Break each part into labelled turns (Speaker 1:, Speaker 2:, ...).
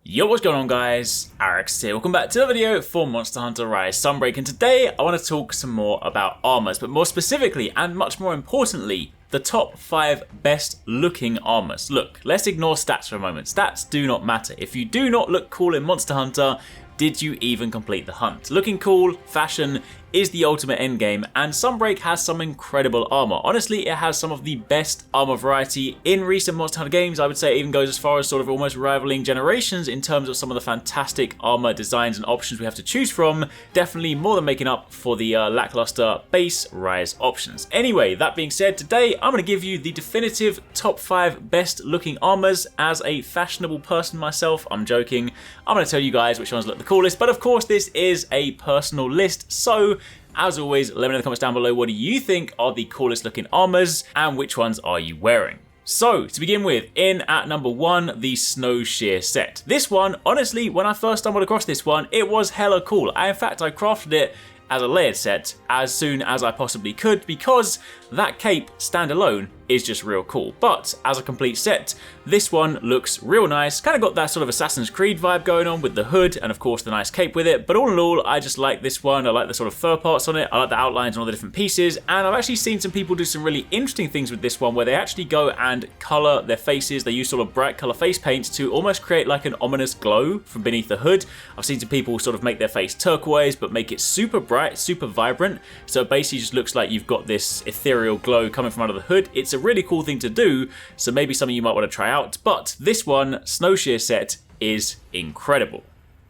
Speaker 1: Yo, what's going on guys? HyperX here. Welcome back to the video for Monster Hunter Rise Sunbreak, and today I want to talk some more about armors, but more specifically and much more importantly, the top 5 best looking armors. Look, let's ignore stats for a moment. Stats do not matter. If you do not look cool in Monster Hunter, did you even complete the hunt? Looking cool, fashion, is the ultimate endgame, and Sunbreak has some incredible armor. Honestly, it has some of the best armor variety in recent Monster Hunter games. I would say it even goes as far as sort of almost rivaling Generations in terms of some of the fantastic armor designs and options we have to choose from. Definitely more than making up for the lackluster base Rise options. Anyway, that being said, today I'm going to give you the definitive top 5 best looking armors. As a fashionable person myself, I'm joking, I'm going to tell you guys which ones look the coolest, but of course this is a personal list, so as always, let me know in the comments down below, what do you think are the coolest looking armors and which ones are you wearing? So, to begin with, in at number 1, the Snow Shear set. This one, honestly, when I first stumbled across this one, it was hella cool. In fact, I crafted it as a layered set as soon as I possibly could because that cape standalone is just real cool. But as a complete set, this one looks real nice. Kind of got that sort of Assassin's Creed vibe going on with the hood and of course the nice cape with it. But all in all, I just like this one. I like the sort of fur parts on it. I like the outlines on all the different pieces. And I've actually seen some people do some really interesting things with this one where they actually go and color their faces. They use sort of bright color face paints to almost create like an ominous glow from beneath the hood. I've seen some people sort of make their face turquoise but make it super bright, super vibrant. So it basically just looks like you've got this ethereal glow coming from under the hood. It's a really cool thing to do, so maybe something you might want to try out. But this one, Snow Shear set, is incredible.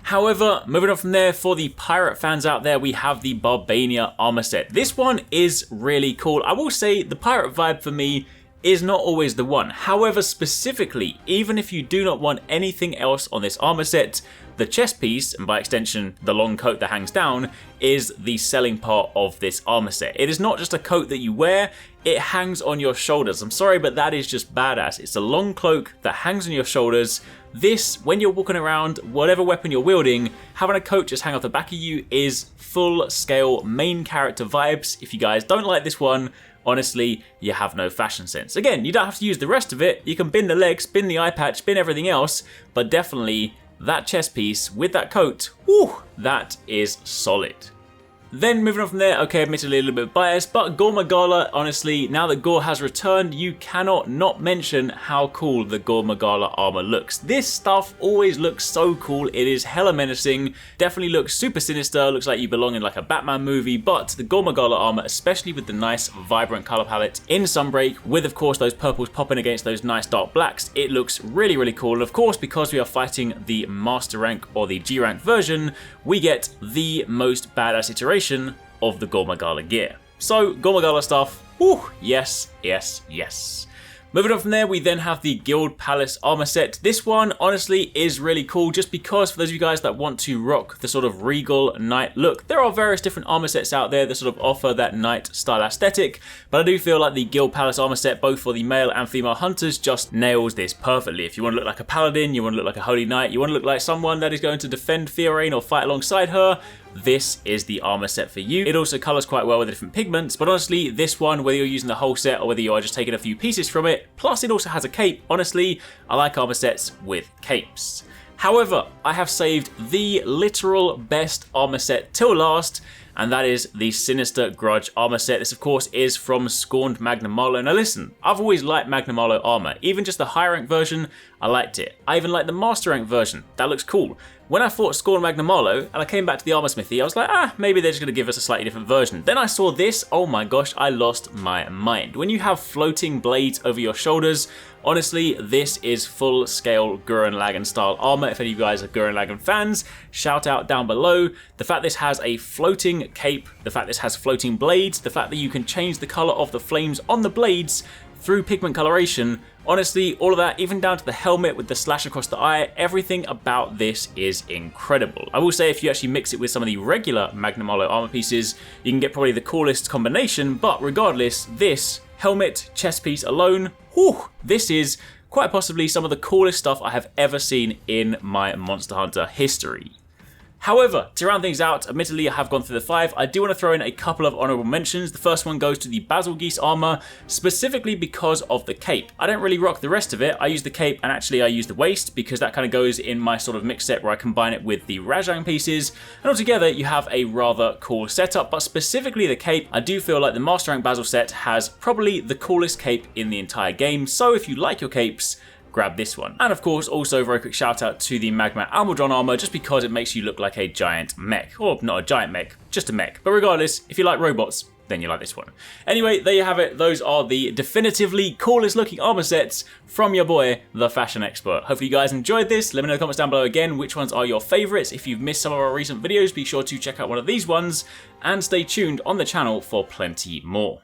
Speaker 1: However, moving on from there, for the pirate fans out there, we have the Barbania armor set. This one is really cool. I will say the pirate vibe for me is not always the one. However, specifically, even if you do not want anything else on this armor set, the chest piece, and by extension the long coat that hangs down, is the selling part of this armor set. It is not just a coat that you wear, it hangs on your shoulders. I'm sorry, but that is just badass. It's a long cloak that hangs on your shoulders. This, when you're walking around, whatever weapon you're wielding, having a coat just hang off the back of you is full scale main character vibes. If you guys don't like this one, honestly, you have no fashion sense. Again, you don't have to use the rest of it. You can bin the legs, bin the eye patch, bin everything else, but definitely that chest piece with that coat, whew, that is solid. Then moving on from there, okay, admittedly a little bit biased, but Gore Magala, honestly, now that Gore has returned, you cannot not mention how cool the Gore Magala armor looks. This stuff always looks so cool. It is hella menacing, definitely looks super sinister, looks like you belong in like a Batman movie, but the Gore Magala armor, especially with the nice vibrant color palette in Sunbreak, with of course those purples popping against those nice dark blacks, it looks really, really cool. And of course, because we are fighting the Master rank or the G rank version, we get the most badass iteration of the Gore Magala gear. So, Gore Magala stuff, whew, yes, yes, yes. Moving on from there, we then have the Guild Palace armor set. This one, honestly, is really cool just because for those of you guys that want to rock the sort of regal knight look, there are various different armor sets out there that sort of offer that knight style aesthetic, but I do feel like the Guild Palace armor set, both for the male and female hunters, just nails this perfectly. If you want to look like a paladin, you want to look like a holy knight, you want to look like someone that is going to defend Fiorine or fight alongside her, this is the armor set for you. It also colors quite well with the different pigments, but honestly, this one, whether you're using the whole set or whether you are just taking a few pieces from it, plus it also has a cape, honestly, I like armor sets with capes. However, I have saved the literal best armor set till last, and that is the Sinister Grudge armor set. This, of course, is from Scorned Magnamalo. Now listen, I've always liked Magnamalo armor. Even just the high rank version, I liked it. I even like the Master rank version. That looks cool. When I fought Scorned Magnamalo, and I came back to the armor smithy, I was like, maybe they're just going to give us a slightly different version. Then I saw this, oh my gosh, I lost my mind. When you have floating blades over your shoulders, honestly, this is full-scale Gurren Lagann style armor. If any of you guys are Gurren Lagann fans, shout out down below. The fact this has a floating cape, the fact this has floating blades, the fact that you can change the color of the flames on the blades through pigment coloration, honestly, all of that, even down to the helmet with the slash across the eye, everything about this is incredible. I will say if you actually mix it with some of the regular Magnamalo armor pieces, you can get probably the coolest combination, but regardless, this helmet, chest piece alone, whew, this is quite possibly some of the coolest stuff I have ever seen in my Monster Hunter history. However, to round things out, admittedly I have gone through the 5, I do want to throw in a couple of honourable mentions. The first one goes to the Basilgeuse armour, specifically because of the cape. I don't really rock the rest of it. I use the cape and actually I use the waist because that kind of goes in my sort of mix set where I combine it with the Rajang pieces, and altogether you have a rather cool setup. But specifically the cape, I do feel like the Master Rank Basil set has probably the coolest cape in the entire game, so if you like your capes, grab this one. And of course, also a very quick shout out to the Magma Almudron armor, just because it makes you look like a giant mech. Or not a giant mech, just a mech. But regardless, if you like robots, then you like this one. Anyway, there you have it. Those are the definitively coolest looking armor sets from your boy, the Fashion Expert. Hopefully you guys enjoyed this. Let me know in the comments down below again which ones are your favorites. If you've missed some of our recent videos, be sure to check out one of these ones and stay tuned on the channel for plenty more.